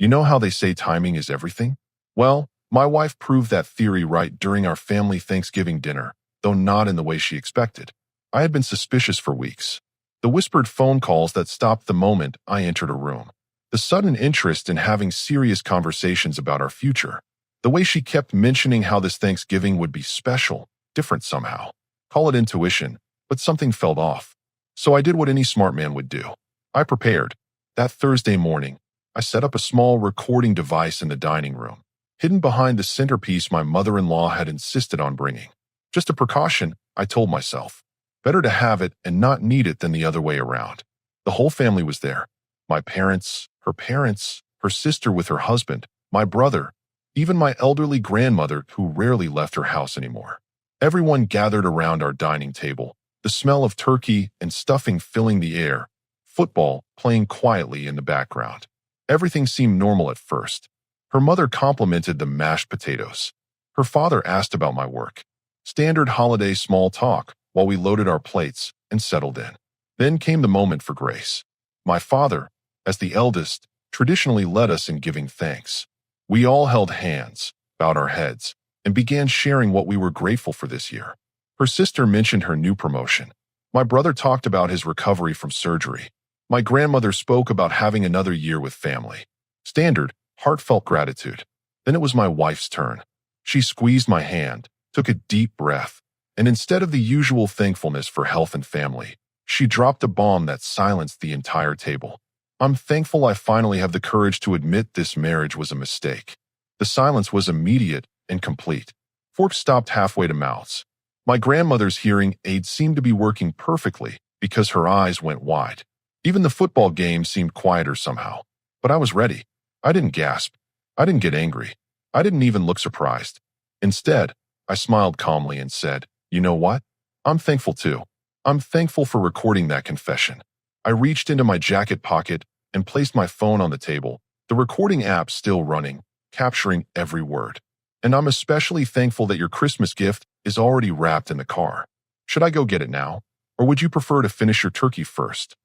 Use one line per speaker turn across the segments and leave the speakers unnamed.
You know how they say timing is everything? Well, my wife proved that theory right during our family Thanksgiving dinner, though not in the way she expected. I had been suspicious for weeks. The whispered phone calls that stopped the moment I entered a room. The sudden interest in having serious conversations about our future. The way she kept mentioning how this Thanksgiving would be special, different somehow. Call it intuition, but something felt off. So I did what any smart man would do. I prepared. That Thursday morning, I set up a small recording device in the dining room, hidden behind the centerpiece my mother-in-law had insisted on bringing. Just a precaution, I told myself. Better to have it and not need it than the other way around. The whole family was there. My parents, her sister with her husband, my brother, even my elderly grandmother who rarely left her house anymore. Everyone gathered around our dining table, the smell of turkey and stuffing filling the air, football playing quietly in the background. Everything seemed normal at first. Her mother complimented the mashed potatoes. Her father asked about my work. Standard holiday small talk while we loaded our plates and settled in. Then came the moment for Grace. My father, as the eldest, traditionally led us in giving thanks. We all held hands, bowed our heads, and began sharing what we were grateful for this year. Her sister mentioned her new promotion. My brother talked about his recovery from surgery. My grandmother spoke about having another year with family. Standard, heartfelt gratitude. Then it was my wife's turn. She squeezed my hand, took a deep breath, and instead of the usual thankfulness for health and family, she dropped a bomb that silenced the entire table. I'm thankful I finally have the courage to admit this marriage was a mistake. The silence was immediate and complete. Forks stopped halfway to mouths. My grandmother's hearing aid seemed to be working perfectly because her eyes went wide. Even the football game seemed quieter somehow. But I was ready. I didn't gasp. I didn't get angry. I didn't even look surprised. Instead, I smiled calmly and said, "You know what? I'm thankful too. I'm thankful for recording that confession." I reached into my jacket pocket and placed my phone on the table, the recording app still running, capturing every word. "And I'm especially thankful that your Christmas gift is already wrapped in the car. Should I go get it now? Or would you prefer to finish your turkey first?"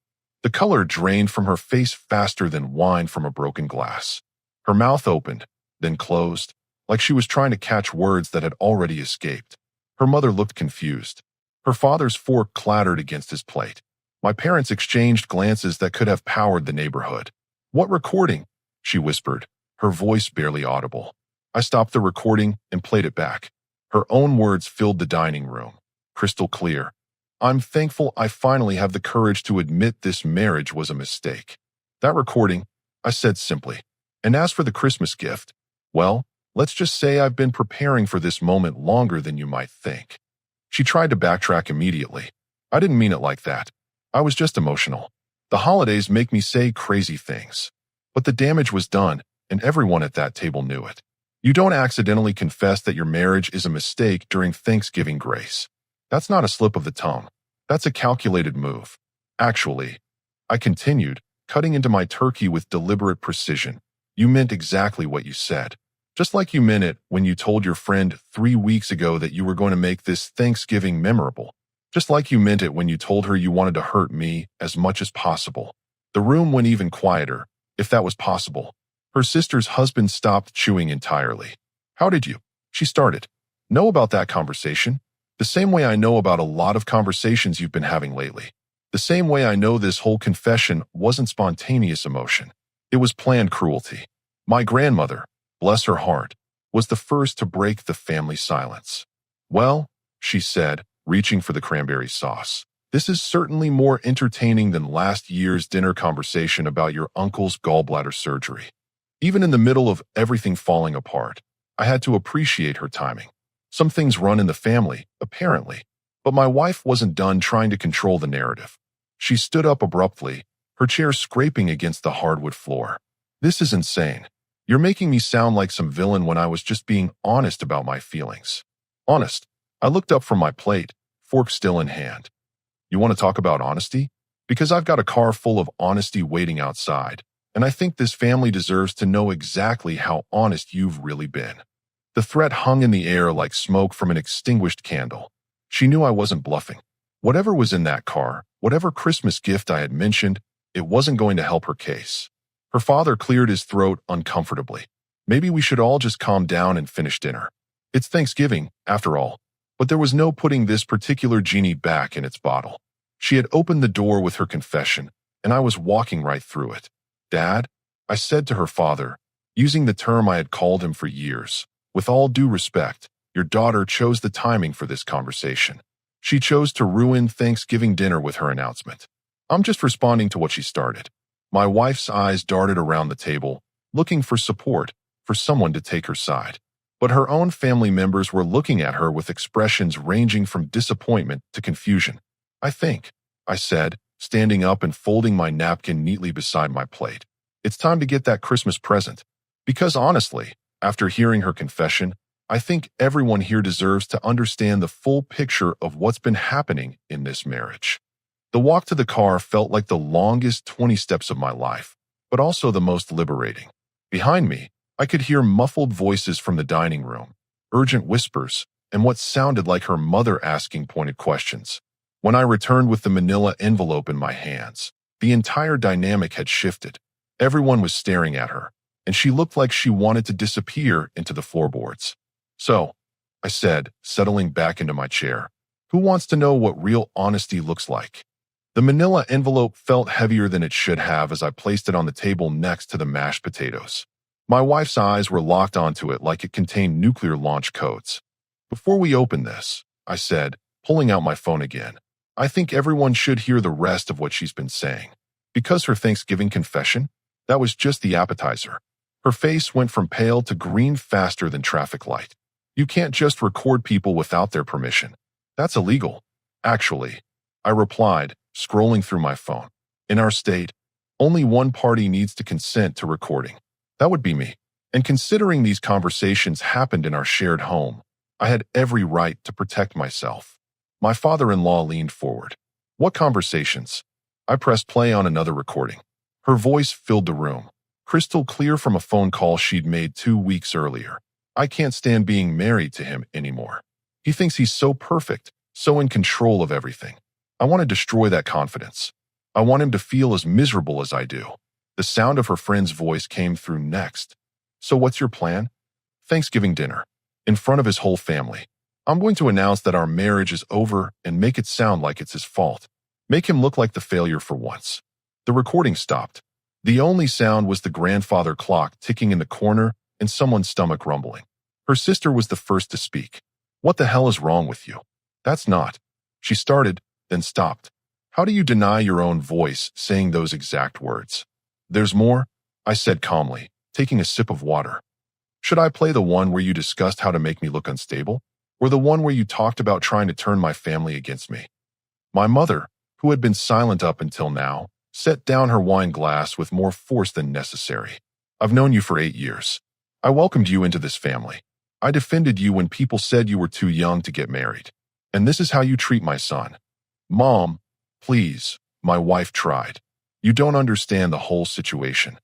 The color drained from her face faster than wine from a broken glass. Her mouth opened, then closed, like she was trying to catch words that had already escaped. Her mother looked confused. Her father's fork clattered against his plate. My parents exchanged glances that could have powered the neighborhood. "What recording?" she whispered, her voice barely audible. I stopped the recording and played it back. Her own words filled the dining room, crystal clear. "I'm thankful I finally have the courage to admit this marriage was a mistake." That recording, I said simply. "And as for the Christmas gift, well, let's just say I've been preparing for this moment longer than you might think." She tried to backtrack immediately. "I didn't mean it like that. I was just emotional. The holidays make me say crazy things." But the damage was done, and everyone at that table knew it. You don't accidentally confess that your marriage is a mistake during Thanksgiving, Grace. That's not a slip of the tongue. That's a calculated move. Actually, I continued, cutting into my turkey with deliberate precision. You meant exactly what you said. Just like you meant it when you told your friend 3 weeks ago that you were going to make this Thanksgiving memorable. Just like you meant it when you told her you wanted to hurt me as much as possible. The room went even quieter, if that was possible. Her sister's husband stopped chewing entirely. "How did you?" she started. "Know about that conversation? The same way I know about a lot of conversations you've been having lately. The same way I know this whole confession wasn't spontaneous emotion. It was planned cruelty. My grandmother, bless her heart, was the first to break the family silence." "Well," she said, reaching for the cranberry sauce, "this is certainly more entertaining than last year's dinner conversation about your uncle's gallbladder surgery." Even in the middle of everything falling apart, I had to appreciate her timing. Some things run in the family, apparently, but my wife wasn't done trying to control the narrative. She stood up abruptly, her chair scraping against the hardwood floor. "This is insane. You're making me sound like some villain when I was just being honest about my feelings." "Honest?" I looked up from my plate, fork still in hand. "You want to talk about honesty? Because I've got a car full of honesty waiting outside, and I think this family deserves to know exactly how honest you've really been." The threat hung in the air like smoke from an extinguished candle. She knew I wasn't bluffing. Whatever was in that car, whatever Christmas gift I had mentioned, it wasn't going to help her case. Her father cleared his throat uncomfortably. Maybe we should all just calm down and finish dinner. It's Thanksgiving, after all. But there was no putting this particular genie back in its bottle. She had opened the door with her confession, and I was walking right through it. Dad, I said to her father, using the term I had called him for years, with all due respect, your daughter chose the timing for this conversation. She chose to ruin Thanksgiving dinner with her announcement. I'm just responding to what she started. My wife's eyes darted around the table, looking for support, for someone to take her side. But her own family members were looking at her with expressions ranging from disappointment to confusion. I said, standing up and folding my napkin neatly beside my plate. It's time to get that Christmas present. Because honestly, after hearing her confession, I think everyone here deserves to understand the full picture of what's been happening in this marriage. The walk to the car felt like the longest 20 steps of my life, but also the most liberating. Behind me, I could hear muffled voices from the dining room, urgent whispers, and what sounded like her mother asking pointed questions. When I returned with the manila envelope in my hands, the entire dynamic had shifted. Everyone was staring at her, and she looked like she wanted to disappear into the floorboards. So, I said, settling back into my chair, who wants to know what real honesty looks like? The manila envelope felt heavier than it should have as I placed it on the table next to the mashed potatoes. My wife's eyes were locked onto it like it contained nuclear launch codes. Before we open this, I said, pulling out my phone again, I think everyone should hear the rest of what she's been saying. Because her Thanksgiving confession, that was just the appetizer. Her face went from pale to green faster than traffic light. You can't just record people without their permission. That's illegal. Actually, I replied, scrolling through my phone. In our state, only one party needs to consent to recording. That would be me. And considering these conversations happened in our shared home, I had every right to protect myself. My father-in-law leaned forward. What conversations? I pressed play on another recording. Her voice filled the room, crystal clear from a phone call she'd made 2 weeks earlier. I can't stand being married to him anymore. He thinks he's so perfect, so in control of everything. I want to destroy that confidence. I want him to feel as miserable as I do. The sound of her friend's voice came through next. So what's your plan? Thanksgiving dinner. In front of his whole family. I'm going to announce that our marriage is over and make it sound like it's his fault. Make him look like the failure for once. The recording stopped. The only sound was the grandfather clock ticking in the corner and someone's stomach rumbling. Her sister was the first to speak. What the hell is wrong with you? That's not. She started, then stopped. How do you deny your own voice saying those exact words? There's more, I said calmly, taking a sip of water. Should I play the one where you discussed how to make me look unstable? Or the one where you talked about trying to turn my family against me? My mother, who had been silent up until now, set down her wine glass with more force than necessary. I've known you for 8 years. I welcomed you into this family. I defended you when people said you were too young to get married. And this is how you treat my son. Mom, please, my wife tried. You don't understand the whole situation.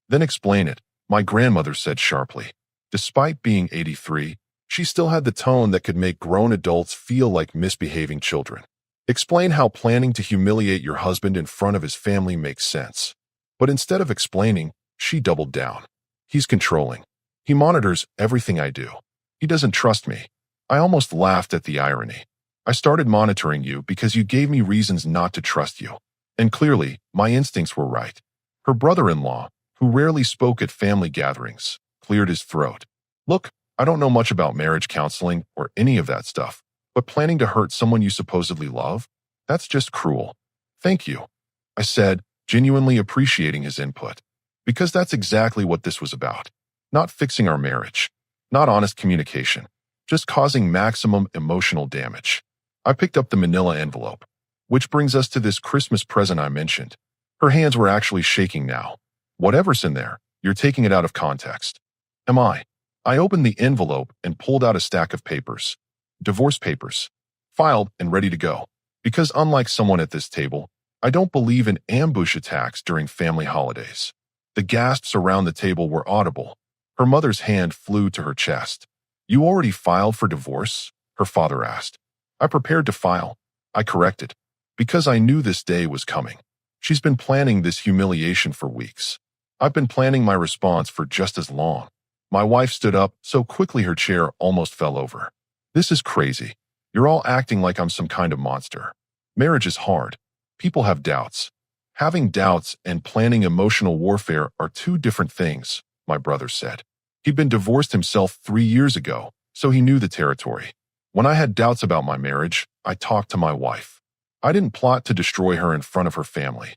Then explain it, my grandmother said sharply. Despite being 83, she still had the tone that could make grown adults feel like misbehaving children. Explain how planning to humiliate your husband in front of his family makes sense. But instead of explaining, she doubled down. He's controlling. He monitors everything I do. He doesn't trust me. I almost laughed at the irony. I started monitoring you because you gave me reasons not to trust you. And clearly, my instincts were right. Her brother-in-law, who rarely spoke at family gatherings, cleared his throat. Look, I don't know much about marriage counseling or any of that stuff, but planning to hurt someone you supposedly love? That's just cruel. Thank you, I said, genuinely appreciating his input. Because that's exactly what this was about. Not fixing our marriage. Not honest communication. Just causing maximum emotional damage. I picked up the manila envelope. Which brings us to this Christmas present I mentioned. Her hands were actually shaking now. Whatever's in there, you're taking it out of context. Am I? I opened the envelope and pulled out a stack of papers. Divorce papers. Filed and ready to go. Because unlike someone at this table, I don't believe in ambush attacks during family holidays. The gasps around the table were audible. Her mother's hand flew to her chest. You already filed for divorce? Her father asked. I prepared to file. I corrected. Because I knew this day was coming. She's been planning this humiliation for weeks. I've been planning my response for just as long. My wife stood up so quickly her chair almost fell over. This is crazy. You're all acting like I'm some kind of monster. Marriage is hard. People have doubts. Having doubts and planning emotional warfare are two different things, my brother said. He'd been divorced himself 3 years ago, so he knew the territory. When I had doubts about my marriage, I talked to my wife. I didn't plot to destroy her in front of her family.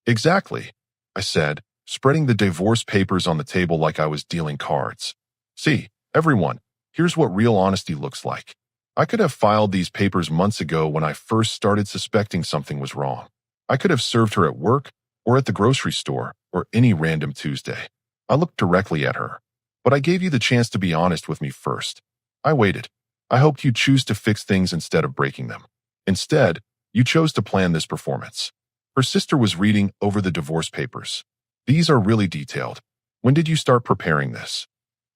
Exactly, I said, spreading the divorce papers on the table like I was dealing cards. See, everyone, here's what real honesty looks like. I could have filed these papers months ago when I first started suspecting something was wrong. I could have served her at work or at the grocery store or any random Tuesday. I looked directly at her. But I gave you the chance to be honest with me first. I waited. I hoped you'd choose to fix things instead of breaking them. Instead, you chose to plan this performance. Her sister was reading over the divorce papers. These are really detailed. When did you start preparing this?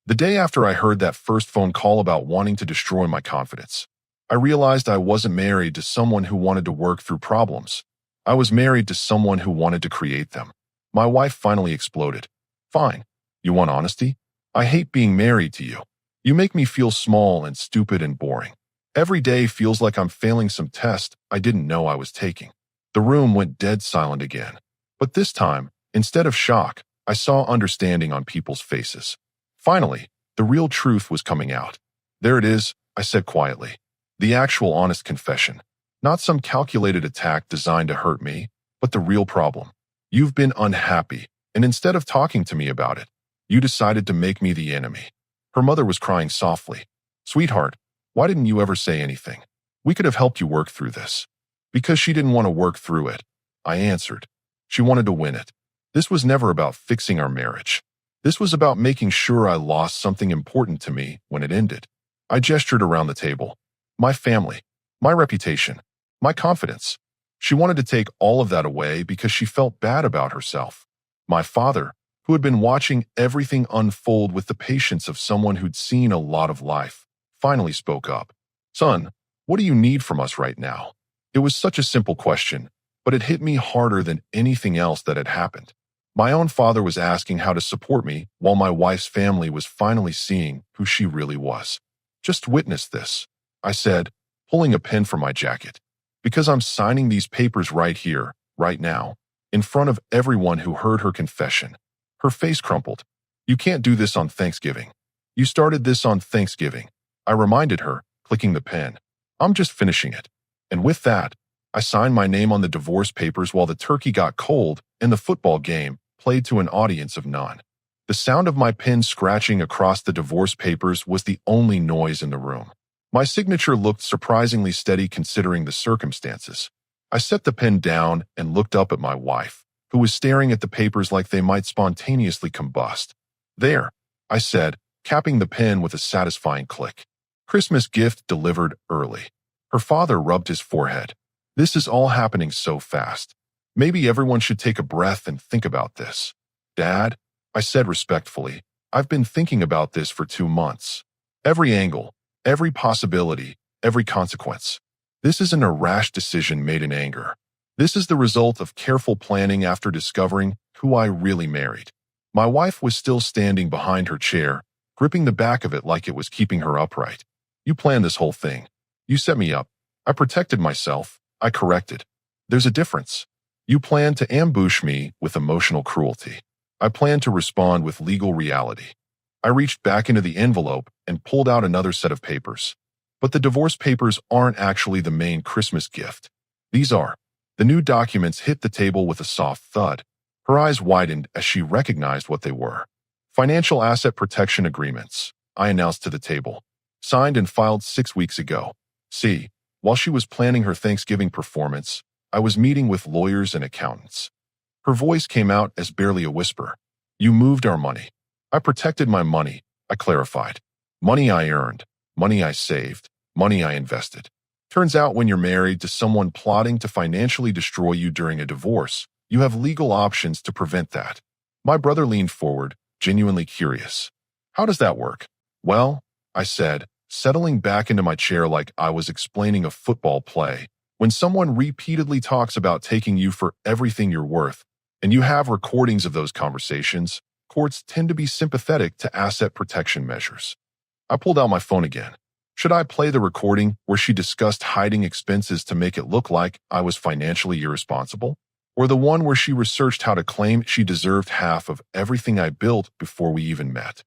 The day after I heard that first phone call about wanting to destroy my confidence. I realized I wasn't married to someone who wanted to work through problems. I was married to someone who wanted to create them. My wife finally exploded. Fine. You want honesty? I hate being married to you. You make me feel small and stupid and boring. Every day feels like I'm failing some test I didn't know I was taking. The room went dead silent again. But this time, instead of shock, I saw understanding on people's faces. Finally, the real truth was coming out. There it is, I said quietly. The actual honest confession. Not some calculated attack designed to hurt me, but the real problem. You've been unhappy, and instead of talking to me about it, you decided to make me the enemy. Her mother was crying softly. Sweetheart, why didn't you ever say anything? We could have helped you work through this. Because she didn't want to work through it, I answered. She wanted to win it. This was never about fixing our marriage. This was about making sure I lost something important to me when it ended. I gestured around the table. My family, my reputation, my confidence. She wanted to take all of that away because she felt bad about herself. My father, who had been watching everything unfold with the patience of someone who'd seen a lot of life, finally spoke up. Son, what do you need from us right now? It was such a simple question, but it hit me harder than anything else that had happened. My own father was asking how to support me while my wife's family was finally seeing who she really was. Just witness this, I said, pulling a pen from my jacket. Because I'm signing these papers right here, right now, in front of everyone who heard her confession. Her face crumpled. You can't do this on Thanksgiving. You started this on Thanksgiving. I reminded her, clicking the pen. I'm just finishing it. And with that, I signed my name on the divorce papers while the turkey got cold and the football game played to an audience of none. The sound of my pen scratching across the divorce papers was the only noise in the room. My signature looked surprisingly steady considering the circumstances. I set the pen down and looked up at my wife, who was staring at the papers like they might spontaneously combust. There, I said, capping the pen with a satisfying click. Christmas gift delivered early. Her father rubbed his forehead. This is all happening so fast. Maybe everyone should take a breath and think about this. Dad, I said respectfully, I've been thinking about this for 2 months. Every angle, every possibility, every consequence. This isn't a rash decision made in anger. This is the result of careful planning after discovering who I really married. My wife was still standing behind her chair, gripping the back of it like it was keeping her upright. You planned this whole thing. You set me up. I protected myself. I corrected. There's a difference. You planned to ambush me with emotional cruelty. I planned to respond with legal reality. I reached back into the envelope and pulled out another set of papers. But the divorce papers aren't actually the main Christmas gift. These are. The new documents hit the table with a soft thud. Her eyes widened as she recognized what they were. Financial asset protection agreements, I announced to the table. Signed and filed 6 weeks ago. See, while she was planning her Thanksgiving performance, I was meeting with lawyers and accountants. Her voice came out as barely a whisper. You moved our money. I protected my money, I clarified. Money I earned, money I saved, money I invested. Turns out when you're married to someone plotting to financially destroy you during a divorce, you have legal options to prevent that. My brother leaned forward, genuinely curious. How does that work? Well, I said, settling back into my chair like I was explaining a football play. When someone repeatedly talks about taking you for everything you're worth, and you have recordings of those conversations, courts tend to be sympathetic to asset protection measures. I pulled out my phone again. Should I play the recording where she discussed hiding expenses to make it look like I was financially irresponsible? Or the one where she researched how to claim she deserved half of everything I built before we even met?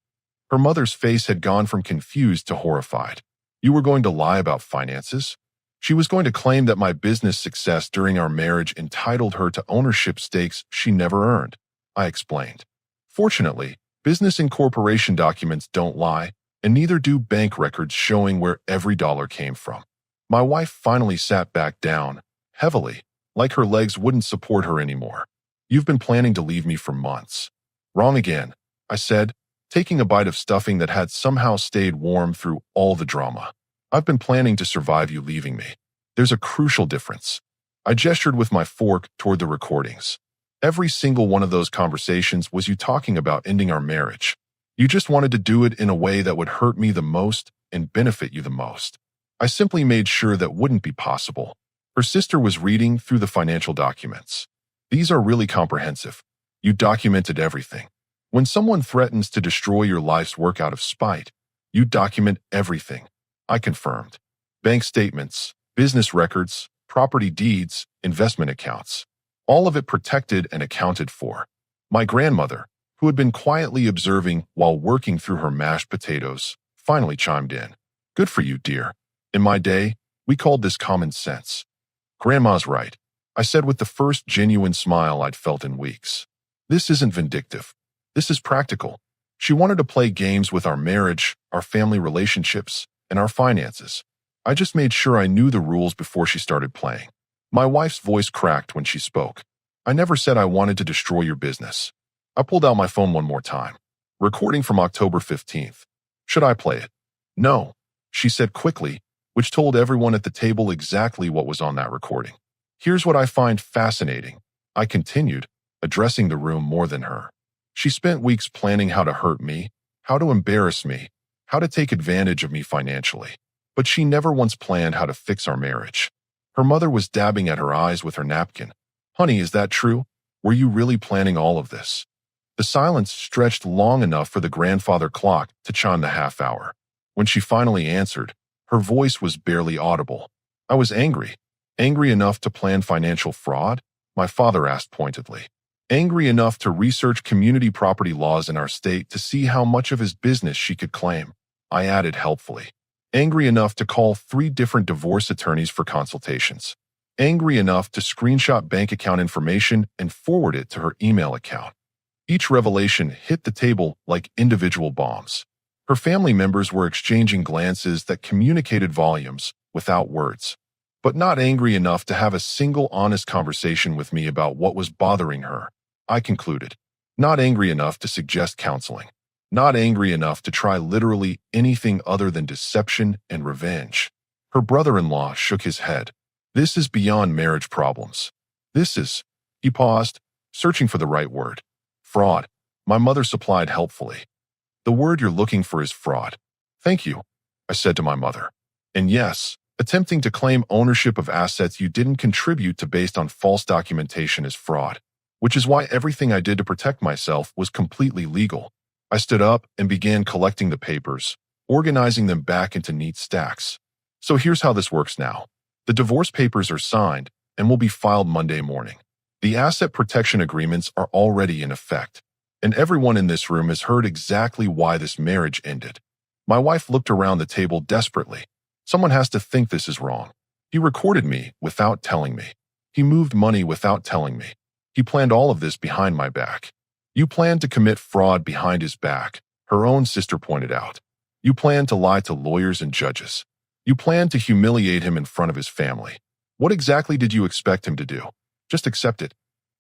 Her mother's face had gone from confused to horrified. You were going to lie about finances? She was going to claim that my business success during our marriage entitled her to ownership stakes she never earned, I explained. Fortunately, business and corporation documents don't lie, and neither do bank records showing where every dollar came from. My wife finally sat back down, heavily, like her legs wouldn't support her anymore. You've been planning to leave me for months. Wrong again, I said, taking a bite of stuffing that had somehow stayed warm through all the drama. I've been planning to survive you leaving me. There's a crucial difference. I gestured with my fork toward the recordings. Every single one of those conversations was you talking about ending our marriage. You just wanted to do it in a way that would hurt me the most and benefit you the most. I simply made sure that wouldn't be possible. Her sister was reading through the financial documents. These are really comprehensive. You documented everything. When someone threatens to destroy your life's work out of spite, you document everything. I confirmed. Bank statements, business records, property deeds, investment accounts. All of it protected and accounted for. My grandmother, who had been quietly observing while working through her mashed potatoes, finally chimed in. Good for you, dear. In my day, we called this common sense. Grandma's right, I said with the first genuine smile I'd felt in weeks. This isn't vindictive. This is practical. She wanted to play games with our marriage, our family relationships, and our finances. I just made sure I knew the rules before she started playing. My wife's voice cracked when she spoke. I never said I wanted to destroy your business. I pulled out my phone one more time. Recording from October 15th. Should I play it? No, she said quickly, which told everyone at the table exactly what was on that recording. Here's what I find fascinating, I continued, addressing the room more than her. She spent weeks planning how to hurt me, how to embarrass me, how to take advantage of me financially. But she never once planned how to fix our marriage. Her mother was dabbing at her eyes with her napkin. Honey, is that true? Were you really planning all of this? The silence stretched long enough for the grandfather clock to chime the half hour. When she finally answered, her voice was barely audible. I was angry. Angry enough to plan financial fraud? My father asked pointedly. Angry enough to research community property laws in our state to see how much of his business she could claim. I added helpfully. Angry enough to call 3 different divorce attorneys for consultations. Angry enough to screenshot bank account information and forward it to her email account. Each revelation hit the table like individual bombs. Her family members were exchanging glances that communicated volumes without words. But not angry enough to have a single honest conversation with me about what was bothering her, I concluded. Not angry enough to suggest counseling. Not angry enough to try literally anything other than deception and revenge. Her brother-in-law shook his head. This is beyond marriage problems. This is, he paused, searching for the right word. Fraud, my mother supplied helpfully. The word you're looking for is fraud. Thank you, I said to my mother. And yes, attempting to claim ownership of assets you didn't contribute to based on false documentation is fraud, which is why everything I did to protect myself was completely legal. I stood up and began collecting the papers, organizing them back into neat stacks. So here's how this works now. The divorce papers are signed and will be filed Monday morning. The asset protection agreements are already in effect, and everyone in this room has heard exactly why this marriage ended. My wife looked around the table desperately. Someone has to think this is wrong. He recorded me without telling me. He moved money without telling me. He planned all of this behind my back. You planned to commit fraud behind his back, her own sister pointed out. You planned to lie to lawyers and judges. You planned to humiliate him in front of his family. What exactly did you expect him to do? Just accept it.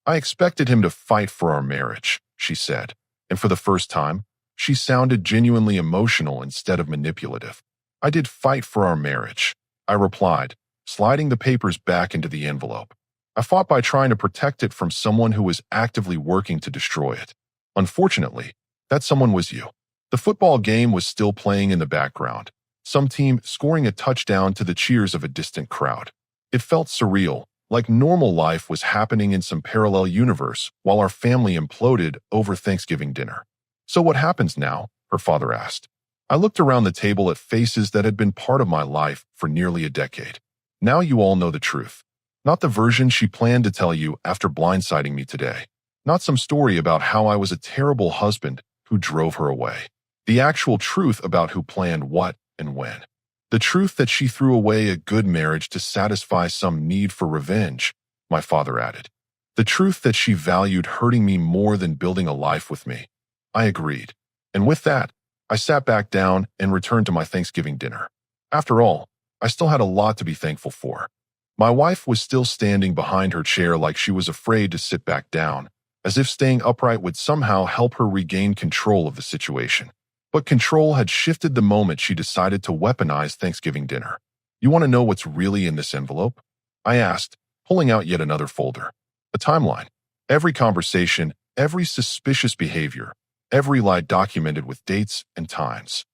I expected him to fight for our marriage, she said, and for the first time, she sounded genuinely emotional instead of manipulative. I did fight for our marriage, I replied, sliding the papers back into the envelope. I fought by trying to protect it from someone who was actively working to destroy it. Unfortunately, that someone was you. The football game was still playing in the background, some team scoring a touchdown to the cheers of a distant crowd. It felt surreal, like normal life was happening in some parallel universe while our family imploded over Thanksgiving dinner. "So what happens now?" her father asked. I looked around the table at faces that had been part of my life for nearly a decade. "Now you all know the truth. Not the version she planned to tell you after blindsiding me today. Not some story about how I was a terrible husband who drove her away. The actual truth about who planned what and when. The truth that she threw away a good marriage to satisfy some need for revenge," my father added. "The truth that she valued hurting me more than building a life with me." I agreed. And with that, I sat back down and returned to my Thanksgiving dinner. After all, I still had a lot to be thankful for. My wife was still standing behind her chair like she was afraid to sit back down, as if staying upright would somehow help her regain control of the situation. But control had shifted the moment she decided to weaponize Thanksgiving dinner. "You want to know what's really in this envelope?" I asked, pulling out yet another folder. A timeline. Every conversation, every suspicious behavior, every lie documented with dates and times.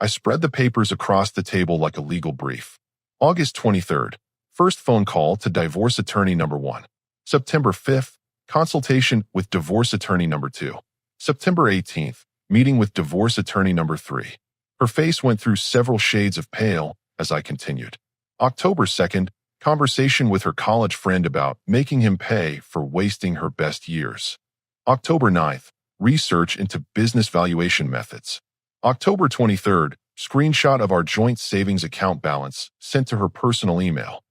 I spread the papers across the table like a legal brief. August 23rd, first phone call to divorce attorney number 1. September 5th, consultation with divorce attorney number 2. September 18th, meeting with divorce attorney number 3. Her face went through several shades of pale as I continued. October 2nd, conversation with her college friend about making him pay for wasting her best years. October 9th, research into business valuation methods. October 23rd, screenshot of our joint savings account balance sent to her personal email.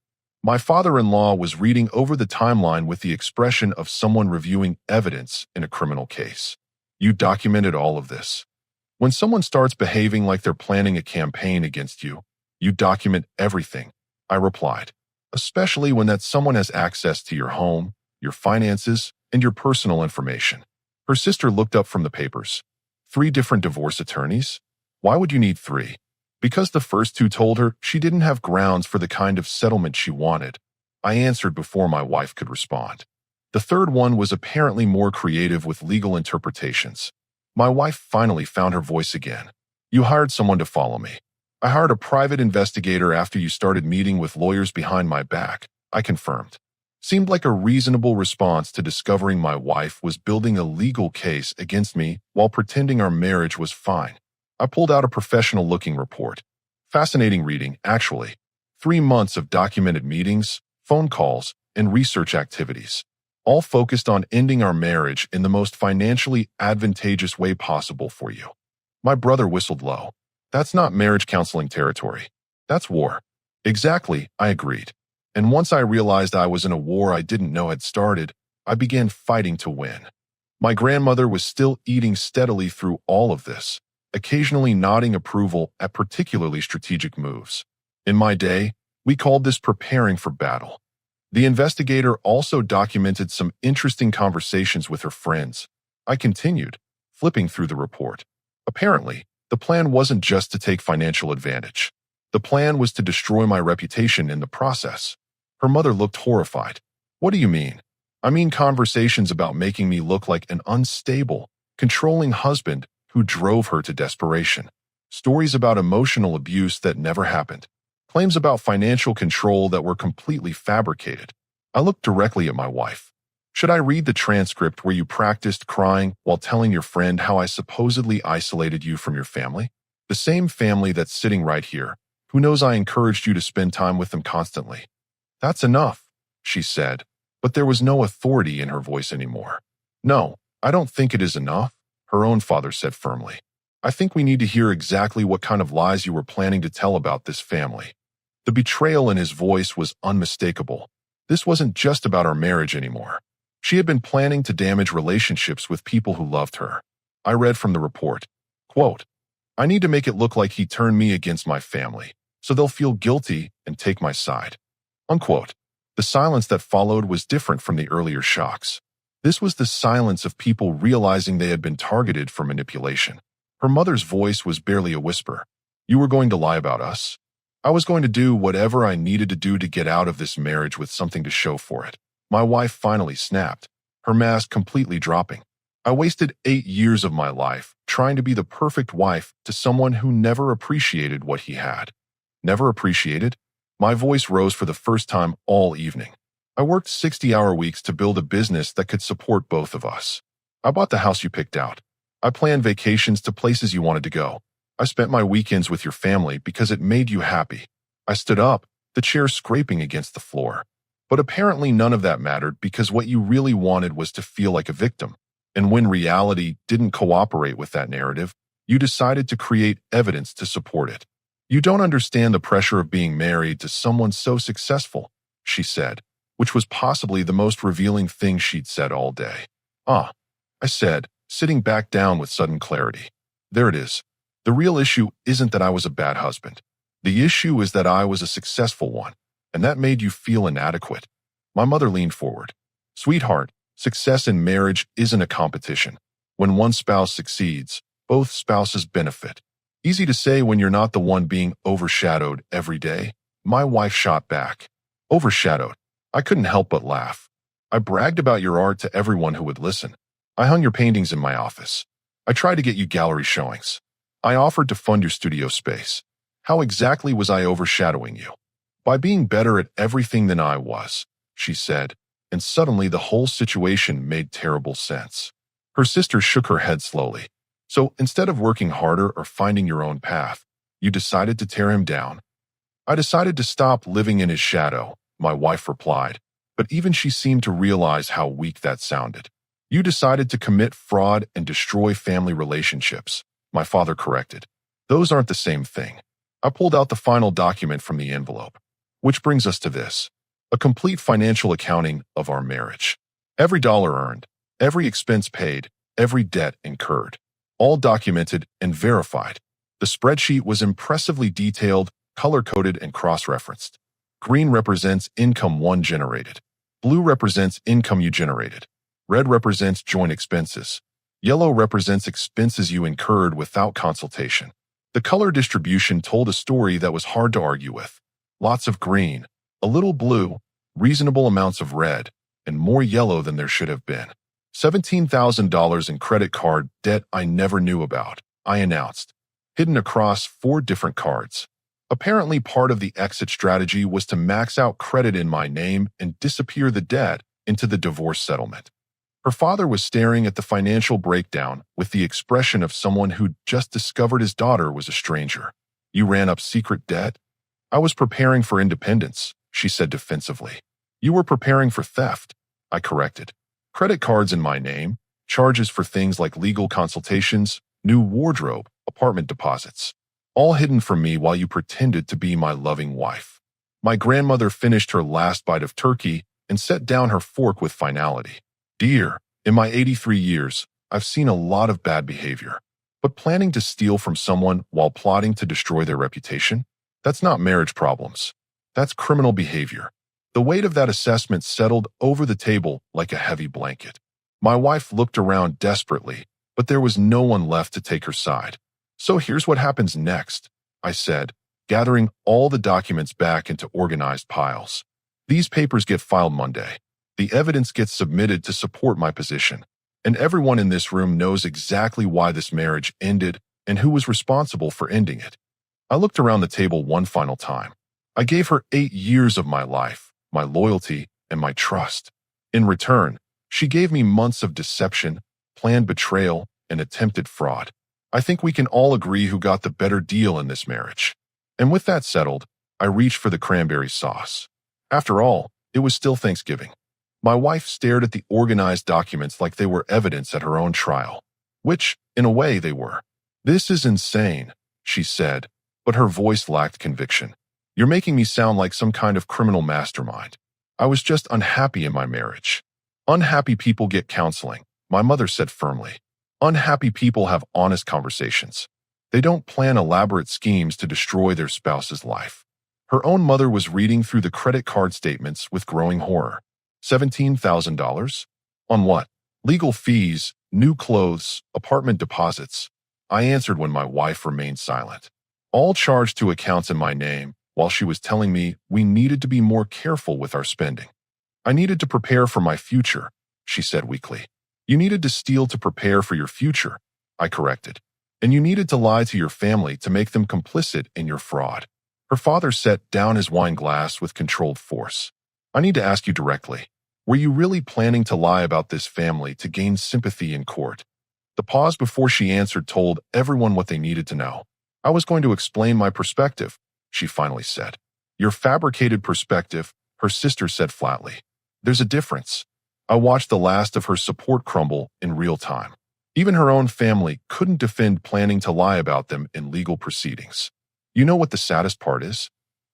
My father-in-law was reading over the timeline with the expression of someone reviewing evidence in a criminal case. "You documented all of this." When someone starts behaving like they're planning a campaign against you, you document everything, I replied, especially when that someone has access to your home, your finances, and your personal information. Her sister looked up from the papers. 3 different divorce attorneys? Why would you need 3? Because the first 2 told her she didn't have grounds for the kind of settlement she wanted. I answered before my wife could respond. The third one was apparently more creative with legal interpretations. My wife finally found her voice again. "You hired someone to follow me." "I hired a private investigator after you started meeting with lawyers behind my back," I confirmed. Seemed like a reasonable response to discovering my wife was building a legal case against me while pretending our marriage was fine. I pulled out a professional-looking report. Fascinating reading, actually. 3 months of documented meetings, phone calls, and research activities, all focused on ending our marriage in the most financially advantageous way possible for you. My brother whistled low. "That's not marriage counseling territory. That's war." "Exactly," I agreed. And once I realized I was in a war I didn't know had started, I began fighting to win. My grandmother was still eating steadily through all of this, occasionally nodding approval at particularly strategic moves. In my day, we called this preparing for battle. The investigator also documented some interesting conversations with her friends. I continued, flipping through the report. Apparently, the plan wasn't just to take financial advantage. The plan was to destroy my reputation in the process. Her mother looked horrified. "What do you mean?" "I mean conversations about making me look like an unstable, controlling husband who drove her to desperation. Stories about emotional abuse that never happened. Claims about financial control that were completely fabricated." I looked directly at my wife. "Should I read the transcript where you practiced crying while telling your friend how I supposedly isolated you from your family? The same family that's sitting right here, who knows I encouraged you to spend time with them constantly." "That's enough," she said, but there was no authority in her voice anymore. "No, I don't think it is enough," her own father said firmly. "I think we need to hear exactly what kind of lies you were planning to tell about this family." The betrayal in his voice was unmistakable. This wasn't just about our marriage anymore. She had been planning to damage relationships with people who loved her. I read from the report, quote, "I need to make it look like he turned me against my family, so they'll feel guilty and take my side." Unquote. The silence that followed was different from the earlier shocks. This was the silence of people realizing they had been targeted for manipulation. Her mother's voice was barely a whisper. "You were going to lie about us?" I was going to do whatever I needed to do to get out of this marriage with something to show for it. My wife finally snapped, her mask completely dropping. I wasted 8 years of my life trying to be the perfect wife to someone who never appreciated what he had. Never appreciated? My voice rose for the first time all evening. I worked 60-hour weeks to build a business that could support both of us. I bought the house you picked out. I planned vacations to places you wanted to go. I spent my weekends with your family because it made you happy. I stood up, the chair scraping against the floor. But apparently none of that mattered because what you really wanted was to feel like a victim. And when reality didn't cooperate with that narrative, you decided to create evidence to support it. You don't understand the pressure of being married to someone so successful, she said, which was possibly the most revealing thing she'd said all day. Ah, I said, sitting back down with sudden clarity. There it is. The real issue isn't that I was a bad husband. The issue is that I was a successful one, and that made you feel inadequate. My mother leaned forward. Sweetheart, success in marriage isn't a competition. When one spouse succeeds, both spouses benefit. Easy to say when you're not the one being overshadowed every day. My wife shot back. Overshadowed. I couldn't help but laugh. I bragged about your art to everyone who would listen. I hung your paintings in my office. I tried to get you gallery showings. I offered to fund your studio space. How exactly was I overshadowing you? By being better at everything than I was, she said, and suddenly the whole situation made terrible sense. Her sister shook her head slowly. So instead of working harder or finding your own path, you decided to tear him down. I decided to stop living in his shadow, my wife replied, but even she seemed to realize how weak that sounded. You decided to commit fraud and destroy family relationships, my father corrected. Those aren't the same thing. I pulled out the final document from the envelope. Which brings us to this. A complete financial accounting of our marriage. Every dollar earned, every expense paid, every debt incurred. All documented and verified. The spreadsheet was impressively detailed, color-coded, and cross-referenced. Green represents income one generated. Blue represents income you generated. Red represents joint expenses. Yellow represents expenses you incurred without consultation. The color distribution told a story that was hard to argue with. Lots of green, a little blue, reasonable amounts of red, and more yellow than there should have been. $17,000 in credit card debt I never knew about, I announced, hidden across 4 different cards. Apparently part of the exit strategy was to max out credit in my name and disappear the debt into the divorce settlement. Her father was staring at the financial breakdown with the expression of someone who'd just discovered his daughter was a stranger. You ran up secret debt? I was preparing for independence, she said defensively. You were preparing for theft, I corrected. Credit cards in my name, charges for things like legal consultations, new wardrobe, apartment deposits. All hidden from me while you pretended to be my loving wife. My grandmother finished her last bite of turkey and set down her fork with finality. Dear, in my 83 years, I've seen a lot of bad behavior. But planning to steal from someone while plotting to destroy their reputation? That's not marriage problems. That's criminal behavior. The weight of that assessment settled over the table like a heavy blanket. My wife looked around desperately, but there was no one left to take her side. So here's what happens next, I said, gathering all the documents back into organized piles. These papers get filed Monday. The evidence gets submitted to support my position, and everyone in this room knows exactly why this marriage ended and who was responsible for ending it. I looked around the table one final time. I gave her 8 years of my life, my loyalty, and my trust. In return, she gave me months of deception, planned betrayal, and attempted fraud. I think we can all agree who got the better deal in this marriage. And with that settled, I reached for the cranberry sauce. After all, it was still Thanksgiving. My wife stared at the organized documents like they were evidence at her own trial, which, in a way, they were. This is insane, she said, but her voice lacked conviction. You're making me sound like some kind of criminal mastermind. I was just unhappy in my marriage. Unhappy people get counseling, my mother said firmly. Unhappy people have honest conversations. They don't plan elaborate schemes to destroy their spouse's life. Her own mother was reading through the credit card statements with growing horror. $17,000? On what? Legal fees, new clothes, apartment deposits. I answered when my wife remained silent. All charged to accounts in my name, while she was telling me we needed to be more careful with our spending. I needed to prepare for my future, she said weakly. You needed to steal to prepare for your future, I corrected. And you needed to lie to your family to make them complicit in your fraud. Her father set down his wine glass with controlled force. I need to ask you directly. Were you really planning to lie about this family to gain sympathy in court? The pause before she answered told everyone what they needed to know. I was going to explain my perspective, she finally said. Your fabricated perspective, her sister said flatly. There's a difference. I watched the last of her support crumble in real time. Even her own family couldn't defend planning to lie about them in legal proceedings. You know what the saddest part is?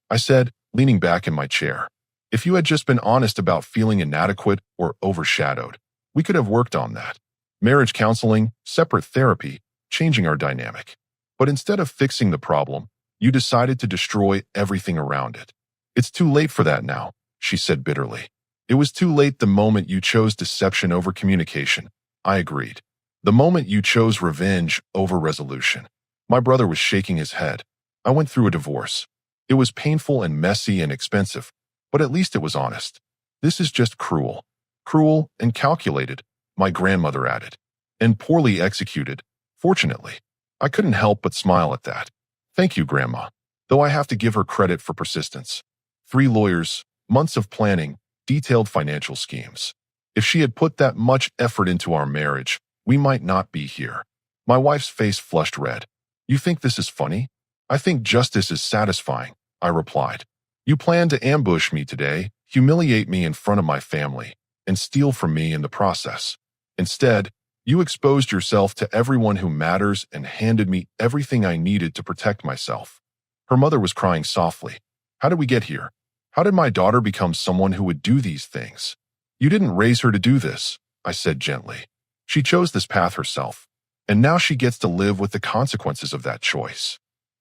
I said, leaning back in my chair. If you had just been honest about feeling inadequate or overshadowed, we could have worked on that. Marriage counseling, separate therapy, changing our dynamic. But instead of fixing the problem, you decided to destroy everything around it. It's too late for that now, she said bitterly. It was too late the moment you chose deception over communication. I agreed. The moment you chose revenge over resolution. My brother was shaking his head. I went through a divorce. It was painful and messy and expensive, but at least it was honest. This is just cruel. Cruel and calculated, my grandmother added. And poorly executed, fortunately. I couldn't help but smile at that. Thank you, Grandma. Though I have to give her credit for persistence. 3 lawyers, months of planning, detailed financial schemes. If she had put that much effort into our marriage, we might not be here. My wife's face flushed red. You think this is funny? I think justice is satisfying, I replied. You planned to ambush me today, humiliate me in front of my family, and steal from me in the process. Instead, you exposed yourself to everyone who matters and handed me everything I needed to protect myself. Her mother was crying softly. How did we get here? How did my daughter become someone who would do these things? You didn't raise her to do this, I said gently. She chose this path herself, and now she gets to live with the consequences of that choice.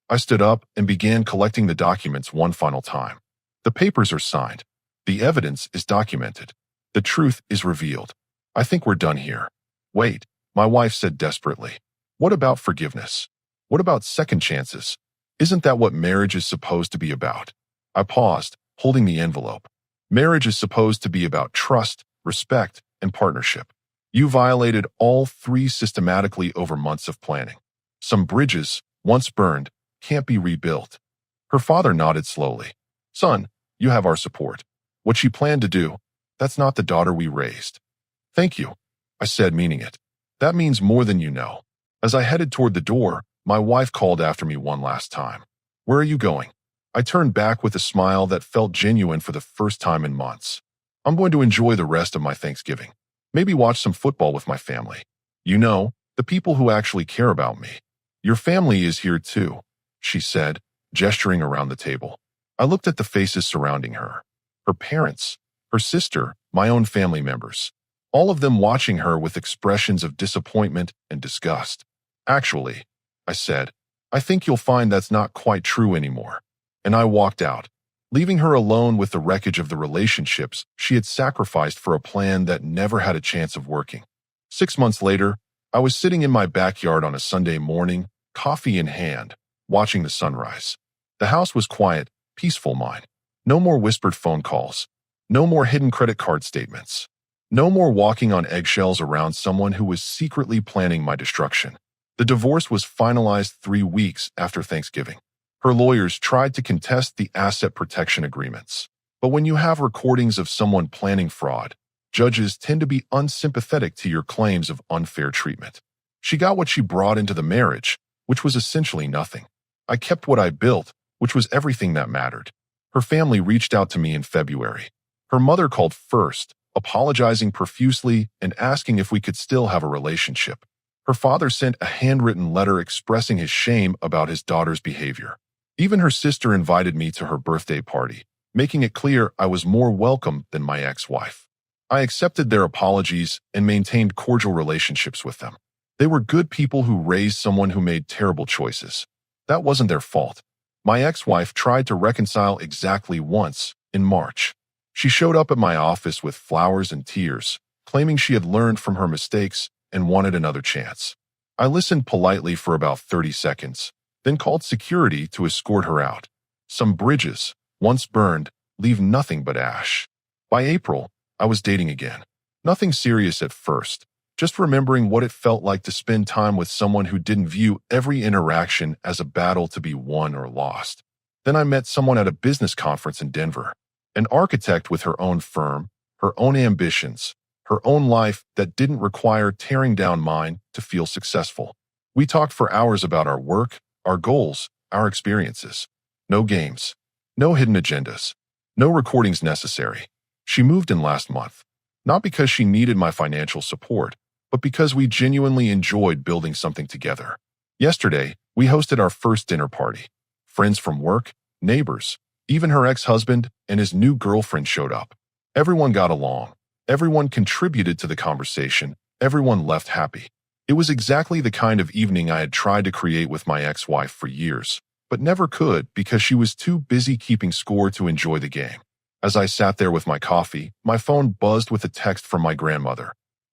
I stood up and began collecting the documents one final time. The papers are signed. The evidence is documented. The truth is revealed. I think we're done here. Wait, my wife said desperately. What about forgiveness? What about second chances? Isn't that what marriage is supposed to be about? I paused, holding the envelope. Marriage is supposed to be about trust, respect, and partnership. You violated all 3 systematically over months of planning. Some bridges, once burned, can't be rebuilt. Her father nodded slowly. Son, you have our support. What she planned to do, that's not the daughter we raised. Thank you, I said, meaning it. That means more than you know. As I headed toward the door, my wife called after me one last time. Where are you going? I turned back with a smile that felt genuine for the first time in months. I'm going to enjoy the rest of my Thanksgiving. Maybe watch some football with my family. You know, the people who actually care about me. Your family is here too, she said, gesturing around the table. I looked at the faces surrounding her. Her parents, her sister, my own family members. All of them watching her with expressions of disappointment and disgust. Actually, I said, I think you'll find that's not quite true anymore. And I walked out, leaving her alone with the wreckage of the relationships she had sacrificed for a plan that never had a chance of working. 6 months later, I was sitting in my backyard on a Sunday morning, coffee in hand, watching the sunrise. The house was quiet, peaceful mine. No more whispered phone calls. No more hidden credit card statements. No more walking on eggshells around someone who was secretly planning my destruction. The divorce was finalized 3 weeks after Thanksgiving. Her lawyers tried to contest the asset protection agreements. But when you have recordings of someone planning fraud, judges tend to be unsympathetic to your claims of unfair treatment. She got what she brought into the marriage, which was essentially nothing. I kept what I built, which was everything that mattered. Her family reached out to me in February. Her mother called first, apologizing profusely and asking if we could still have a relationship. Her father sent a handwritten letter expressing his shame about his daughter's behavior. Even her sister invited me to her birthday party, making it clear I was more welcome than my ex-wife. I accepted their apologies and maintained cordial relationships with them. They were good people who raised someone who made terrible choices. That wasn't their fault. My ex-wife tried to reconcile exactly once, in March. She showed up at my office with flowers and tears, claiming she had learned from her mistakes and wanted another chance. I listened politely for about 30 seconds, then called security to escort her out. Some bridges, once burned, leave nothing but ash. By April, I was dating again. Nothing serious at first, just remembering what it felt like to spend time with someone who didn't view every interaction as a battle to be won or lost. Then I met someone at a business conference in Denver. An architect with her own firm, her own ambitions, her own life that didn't require tearing down mine to feel successful. We talked for hours about our work, our goals, our experiences. No games. No hidden agendas. No recordings necessary. She moved in last month. Not because she needed my financial support, but because we genuinely enjoyed building something together. Yesterday, we hosted our first dinner party. Friends from work, neighbors, even her ex-husband and his new girlfriend showed up. Everyone got along. Everyone contributed to the conversation. Everyone left happy. It was exactly the kind of evening I had tried to create with my ex-wife for years, but never could because she was too busy keeping score to enjoy the game. As I sat there with my coffee, my phone buzzed with a text from my grandmother.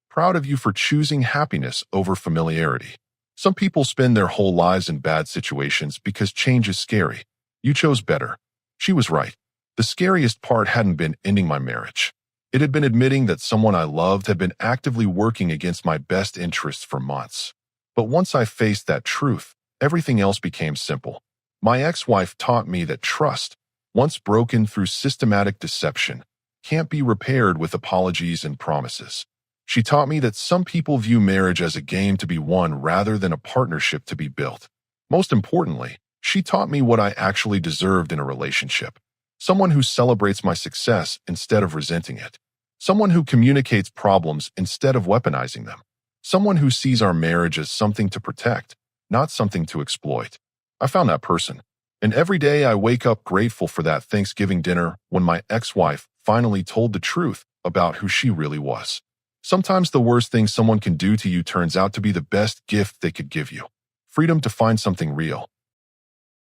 Proud of you for choosing happiness over familiarity. Some people spend their whole lives in bad situations because change is scary. You chose better. She was right. The scariest part hadn't been ending my marriage. It had been admitting that someone I loved had been actively working against my best interests for months. But once I faced that truth, everything else became simple. My ex-wife taught me that trust, once broken through systematic deception, can't be repaired with apologies and promises. She taught me that some people view marriage as a game to be won rather than a partnership to be built. Most importantly, she taught me what I actually deserved in a relationship. Someone who celebrates my success instead of resenting it. Someone who communicates problems instead of weaponizing them. Someone who sees our marriage as something to protect, not something to exploit. I found that person. And every day I wake up grateful for that Thanksgiving dinner when my ex-wife finally told the truth about who she really was. Sometimes the worst thing someone can do to you turns out to be the best gift they could give you. Freedom to find something real,